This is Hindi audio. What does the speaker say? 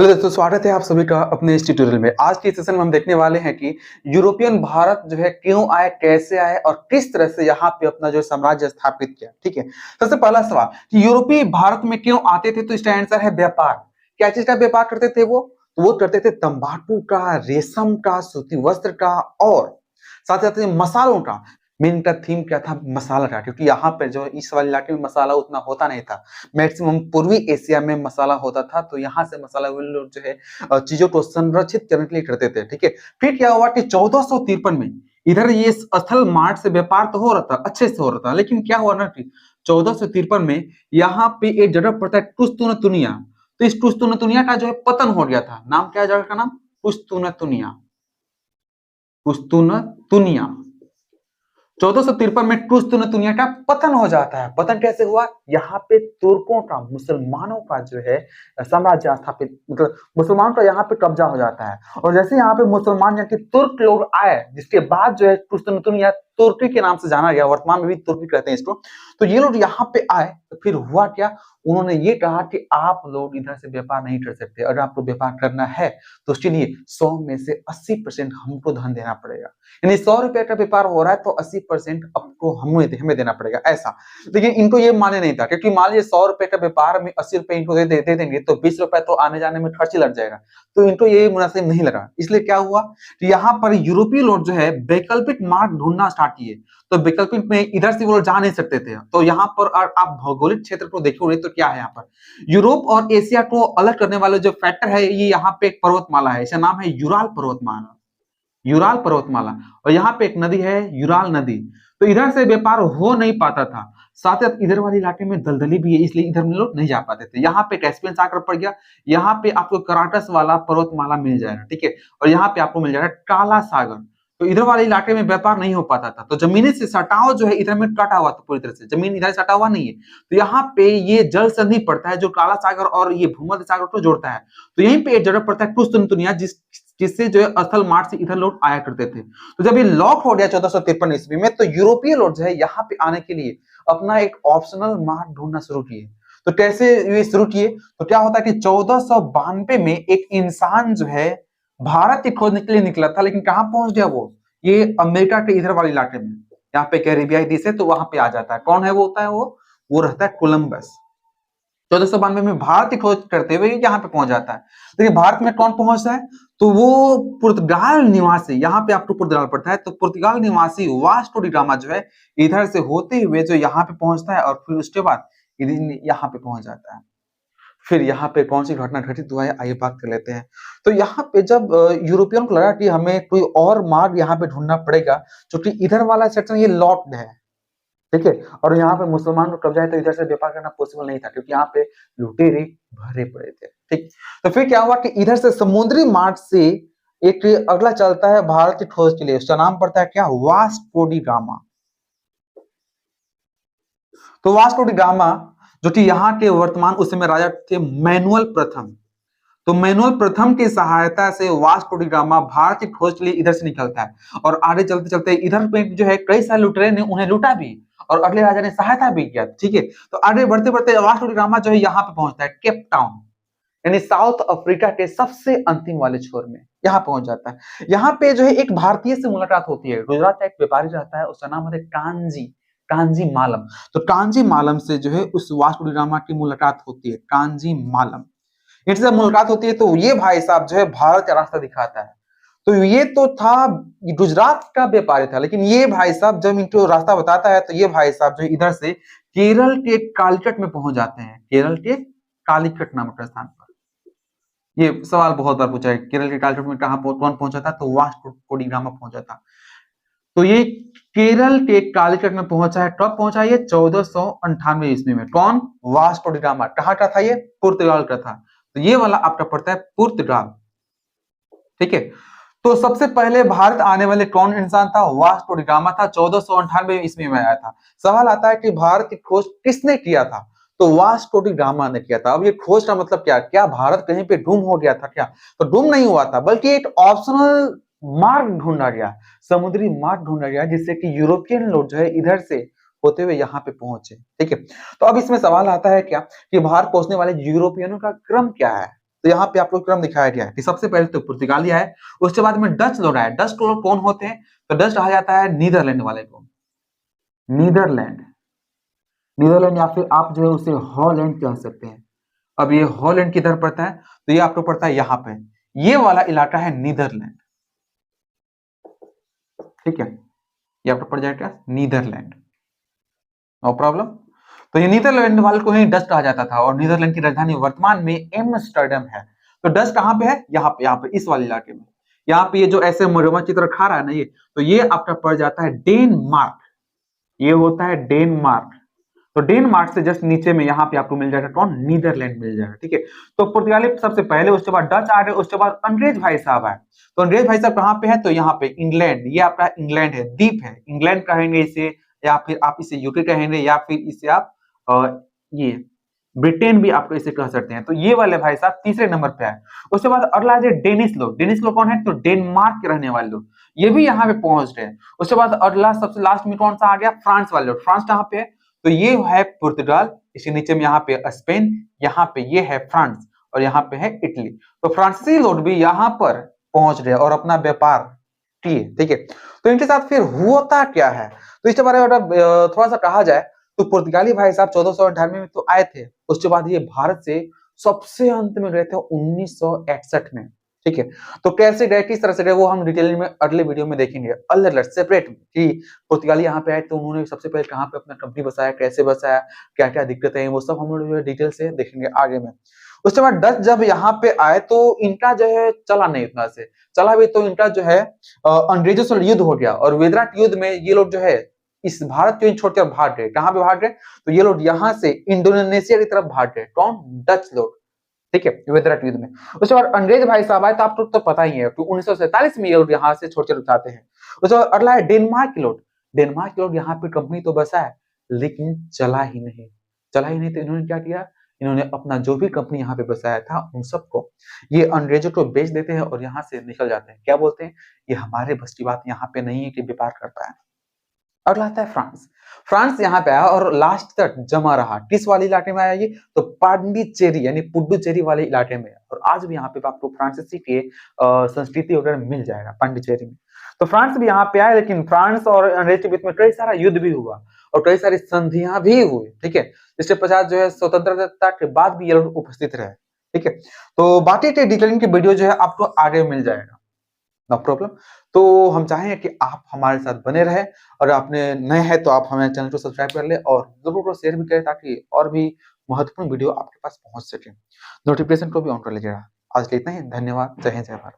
हेलो दोस्तों, स्वागत है आप सभी का अपने इस ट्यूटोरियल में। आज के सेशन में हम देखने वाले हैं कि यूरोपियन भारत जो है क्यों आए, कैसे आए और किस तरह से यहाँ पे अपना जो साम्राज्य स्थापित किया। ठीक है, सबसे पहला सवाल कि यूरोपीय भारत में क्यों आते थे, तो इसका आंसर है व्यापार। क्या चीज का व्यापार करते थे वो? तो वो करते थे तंबाकू का, रेशम का, सूती वस्त्र का और साथ साथ मसालों का। मेन का थीम क्या था? मसाला का, क्योंकि यहाँ पे जो इस वाले इलाके में मसाला उतना होता नहीं था। मैक्सिमम पूर्वी एशिया में मसाला होता था, तो यहाँ से मसाला वो लोग जो है चीजों को संरक्षित करने के लिए करते थे। ठीक है, फिर क्या हुआ कि 1453 में इधर ये स्थल मार्ग से व्यापार तो हो रहा था, अच्छे से हो रहा था, लेकिन क्या हुआ ना कि 1453 में यहाँ पे एक जगह पड़ता है टुस्तुनतुनिया। तो इस टुस्तुनतुनिया का जो है पतन हो गया था। नाम क्या है जगह का? नाम टुस्तुनतुनिया। टुस्तुनतुनिया 1453 में टुस्तुनतुनिया का पतन हो जाता है। पतन कैसे हुआ? यहाँ पे तुर्कों का, मुसलमानों का जो है साम्राज्य स्थापित, मतलब मुसलमानों का यहाँ पे कब्जा हो जाता है। और जैसे यहाँ पे मुसलमान यानी कि तुर्क लोग आए, जिसके बाद जो है टुस्तुनतुनिया तुर्की के नाम से जाना गया, वर्तमान में भी तुर्की कहते हैं इसको। तो ये लोग यहाँ पे आए तो फिर हुआ क्या? उन्होंने ये कहा कि आप लोग इधर से व्यापार नहीं कर सकते, अगर आपको व्यापार करना है तो उसके लिए 100 में से 80% हमको धन देना पड़ेगा। यानी 100 रुपए का व्यापार हो रहा है तो 80% आपको हमें देना पड़ेगा, ऐसा। लेकिन इनको ये माने नहीं था, क्योंकि मान लीजिए 100 रुपए का व्यापार में 80 रुपए इनको दे देंगे तो 20 रुपए तो आने जाने में खर्च ही लग जाएगा। तो इनको ये मुनासिब नहीं लगा। इसलिए क्या हुआ कि यहाँ पर यूरोपीय लोग जो है वैकल्पिक मार्ग ढूंढना स्टार्ट किए। तो वैकल्पिक में इधर से वो जा नहीं सकते थे। तो यहाँ पर आप भौगोलिक क्षेत्र को देखोगे तो क्या है, यहाँ पर यूरोप और एशिया को अलग करने वाले जो फैक्टर है, ये यहाँ पे एक पर्वतमाला है, इसका नाम है यूराल पर्वतमाला। यूराल पर्वतमाला। और यहाँ पे एक नदी है, यूराल नदी। तो इधर से व्यापार हो नहीं पाता था। साथ ही इधर वाले इलाके में दलदली भी है, इसलिए इधर में लोग नहीं जा पाते थे। यहाँ पे कैस्पियन सागर पड़ गया। यहाँ पे आपको कराटस वाला पर्वतमाला मिल जाएगा। ठीक है, और यहाँ पे आपको मिल जाएगा काला सागर। तो इधर वाले इलाके में व्यापार नहीं हो पाता था। तो जमीनी से सटाव जो है इधर में कटा हुआ था पूरी तरह से, जमीन इधर सटा हुआ नहीं है। तो यहाँ पे ये जल संधि पड़ता है जो काला सागर और ये भूमध्य सागर को जोड़ता है। तो यहीं पे एक जगह पड़ता है टुस्तुनतुनिया, जिससे जो है स्थल मार्ग से इधर लोग आया करते थे। तो जब ये लॉक हो गया 1453 ईस्वी में, तो यूरोपीय लोग जो है यहाँ पे आने के लिए अपना एक ऑप्शनल मार्ग ढूंढना शुरू किए। तो कैसे ये शुरू किए? तो क्या होता है कि 1492 में एक इंसान जो है भारत की खोजने के लिए निकला था, लेकिन कहाँ पहुंच गया वो? ये अमेरिका के इधर वाले इलाके में। यहाँ पे कैरिबियाई देश है तो वहां पे आ जाता है। कौन है वो? होता है वो रहता है कोलंबस। 1492 में भारत की खोज करते हुए यहाँ पे पहुंच जाता है। लेकिन भारत में कौन पहुंचता है? तो वो पुर्तगाल निवासी, यहाँ पे आपको पुर्तगाल पड़ता है, तो पुर्तगाल निवासी वास्को डी गामा जो है इधर से होते हुए जो यहाँ पे पहुंचता है और फिर उसके बाद यहाँ पे पहुंच जाता है। फिर यहाँ पे कौन सी घटना घटित हुआ है, आइए बात कर लेते हैं। तो यहाँ पे जब यूरोपियन को लगा कि हमें कोई और मार्ग यहाँ पे ढूंढना पड़ेगा, क्योंकि इधर वाला सेक्शन ये लॉक्ड है। ठीक है, और यहाँ पे मुसलमान को कब्जा है तो इधर से व्यापार करना पॉसिबल नहीं था, क्योंकि यहाँ पे लुटेरे भरे पड़े थे। ठीक, तो फिर क्या हुआ कि इधर से समुद्री मार्ग से एक अगला चलता है भारत की खोज के लिए। उसका नाम पड़ता है क्या? Vasco D gamma. तो वास्को डी गामा जो कि यहाँ के वर्तमान उस समय राजा थे मैनुअल प्रथम। तो मैनुअल प्रथम की सहायता से वास्को डी गामा भारत की खोज के लिए इधर से निकलता है। और आगे चलते चलते इधर पे जो है कई सारे लुटेरे ने उन्हें लूटा भी और अगले राजा ने सहायता भी किया। ठीक है, तो आगे बढ़ते बढ़ते वास्को डी गामा जो है यहाँ पे पहुंचता है केप टाउन, यानी साउथ अफ्रीका के सबसे अंतिम वाले छोर में यहाँ पहुंच जाता है। यहाँ पे जो है एक भारतीय से मुलाकात होती है। गुजरात का एक व्यापारी रहता है, उसका नाम है कांजी कांजी मालम। तो कांजी मालम से जो है उस वास्को डी गामा की मुलाकात होती है, कांजी मालम। इनसे जब मुलाकात होती है तो ये भाई साहब जो है भारत का रास्ता दिखाता है। तो ये तो था गुजरात का व्यापारी था, लेकिन ये भाई साहब जब इनको रास्ता बताता है तो ये भाई साहब जो इधर से केरल के कालीकट में पहुंच जाते हैं। केरल के कालीकट नामक स्थान पर। ये सवाल बहुत बार पूछा है, केरल के कालीकट में कौन पहुंचा था? तो वास्को डी गामा पहुंचा था। तो ये केरल के कालीकट में पहुंचा है। कब पहुंचा? ये 1498 ईस्वी में। कौन? Vasco D gamma. कहाँ का था ये? पुर्तगाल का था। तो ये वाला आपका पड़ता है पुर्तगाल। ठीक है, तो सबसे पहले भारत आने वाले कौन इंसान था? वास्को डी गामा था। 1498 ईस्वी में आया था। सवाल आता है कि भारत की खोज किसने किया था? तो वास्को डी गामा ने किया था। अब ये खोज का मतलब क्या भारत कहीं पे गुम हो गया था क्या? तो गुम नहीं हुआ था, बल्कि एक ऑप्शनल मार्ग ढूंढा गया, समुद्री मार्ग ढूंढा गया, जिससे कि यूरोपियन लोग जो है इधर से होते हुए यहाँ पे पहुंचे। ठीक है, तो अब इसमें सवाल आता है क्या कि भारत पहुंचने वाले यूरोपियनों का क्रम क्या है? तो यहाँ पे आपको क्रम दिखाया गया है कि सबसे पहले तो पुर्तगाली आए, उसके बाद में डच लोग आए। डच लोग कौन होते हैं? तो डच कहा जाता है नीदरलैंड वाले को, नीदरलैंड, नीदरलैंड, या फिर आप जो है उसे हॉलैंड कह सकते हैं। अब ये हॉलैंड किधर पड़ता है? तो ये आपको पड़ता है यहाँ पे, ये वाला इलाका है नीदरलैंड, ठीक है, ये आपको पड़ जाएगा नीदरलैंड, नो प्रॉब्लम। तो ये नीदरलैंड वाले को ही डच कहा जाता था, और नीदरलैंड की राजधानी वर्तमान में एम्स्टर्डम है। तो डच कहाँ पे है? यहाँ पे इस वाले इलाके में। यहाँ पे ये जो ऐसे मगरमच्छ की तरह खा रहा है ना, ये तो ये आपका पड़ जाता है डेनमार्क, ये होता है डेनमार्क। तो डेनमार्क से जस्ट नीचे में यहाँ पे आपको मिल जाएगा कौन? नीदरलैंड मिल जाएगा, ठीक है। तो पुर्तगाली सबसे पहले, उसके बाद डच आ गए, उसके बाद अंग्रेज भाई साहब आए। तो अंग्रेज भाई साहब कहाँ पे है? तो यहाँ पे इंग्लैंड, ये आपका इंग्लैंड है, द्वीप है, इंग्लैंड कहेंगे इसे, या फिर आप इसे यूके कहेंगे, या फिर इसे आप ये ब्रिटेन भी आपको इसे कह सकते हैं। तो ये वाले भाई साहब तीसरे नंबर पे आए। उसके बाद अगला है डेनिश लोग। डेनिश लोग कौन है? तो डेनमार्क के रहने वाले लोग, ये भी यहाँ पे पहुंच गए। उसके बाद अगला सबसे लास्ट में कौन सा आ गया? फ्रांस वाले लोग। फ्रांस कहाँ पे है? तो ये है पुर्तगाल, इसके नीचे में यहाँ पे स्पेन, यहाँ पे ये है फ्रांस, और यहाँ पे है इटली। तो फ्रांसीसी लोग भी यहाँ पर पहुंच गए और अपना व्यापार किए, ठीक है। तो इनके साथ फिर होता क्या है, तो इसके बारे में थोड़ा सा कहा जाए तो पुर्तगाली भाई साहब 1498 में तो आए थे, उसके बाद ये भारत से सबसे अंत में गए थे 1961 में, ठीक है। तो कैसे गए, किस तरह से गए, वो हम डिटेल में अगले वीडियो में देखेंगे, अलग अलग सेपरेट कि पुर्तगाली यहाँ पे आए तो उन्होंने सबसे पहले कहाँ पे अपना कंपनी बसाया, कैसे बसाया, क्या क्या दिक्कतें हैं, वो सब हम लोग डिटेल से देखेंगे आगे में। उसके बाद डच जब यहाँ पे आए तो इनका जो है चला नहीं उतना से, चला भी तो इनका जो है अंग्रेजों से युद्ध हो गया, और वेदराट युद्ध में ये लोग जो है इस भारत को छोड़कर भाग गए। कहाँ पे भाग गए? तो ये लोग यहाँ से इंडोनेशिया की तरफ भाग गए। कौन? डच लोग, ठीक है, वेदराट युद्ध में। उसके बाद अंग्रेज भाई साहब आए, तो आपको तो पता ही है कि 1947 में ये लोग यहाँ से छोड़कर उठाते हैं। उसके बाद अगला है डेनमार्क के लोग। डेनमार्क के लोग यहाँ पे कंपनी तो बसा है, लेकिन चला ही नहीं, चला ही नहीं। तो इन्होंने क्या किया? इन्होंने अपना जो भी कंपनी यहाँ पे बसाया था उन सबको ये अंग्रेजों को बेच देते हैं और यहाँ से निकल जाते हैं। क्या बोलते हैं? ये हमारे बस की बात यहाँ पे नहीं है कि व्यापार कर पाए। अगला आता है फ्रांस। फ्रांस यहाँ पे आया और लास्ट तक जमा रहा। किस वाले इलाके में आया ये? तो पांडिचेरी यानी पुडुचेरी वाले इलाके में, और आज भी यहाँ पे आपको फ्रांसीसी के संस्कृति वगैरह मिल जाएगा पांडिचेरी में। तो फ्रांस भी यहाँ पे आया, लेकिन फ्रांस और अंग्रेज के बीच में कई सारा युद्ध भी हुआ और कई सारी संधियां भी हुई, ठीक है। इसके पश्चात जो है स्वतंत्रता के बाद भी ये लोग उपस्थित रहे, ठीक है। तो बाकी के डिटेलिंग की वीडियो जो है आपको आगे मिल जाएगा, नो प्रॉब्लम। तो हम चाहेंगे कि आप हमारे साथ बने रहे, और आपने नए हैं तो आप हमारे चैनल को सब्सक्राइब कर ले और जरूर शेयर भी करें, ताकि और भी महत्वपूर्ण वीडियो आपके पास पहुंच सके। नोटिफिकेशन को भी ऑन कर लीजिएगा। आज के लिए इतना ही, धन्यवाद, जय हिंद, जय भारत।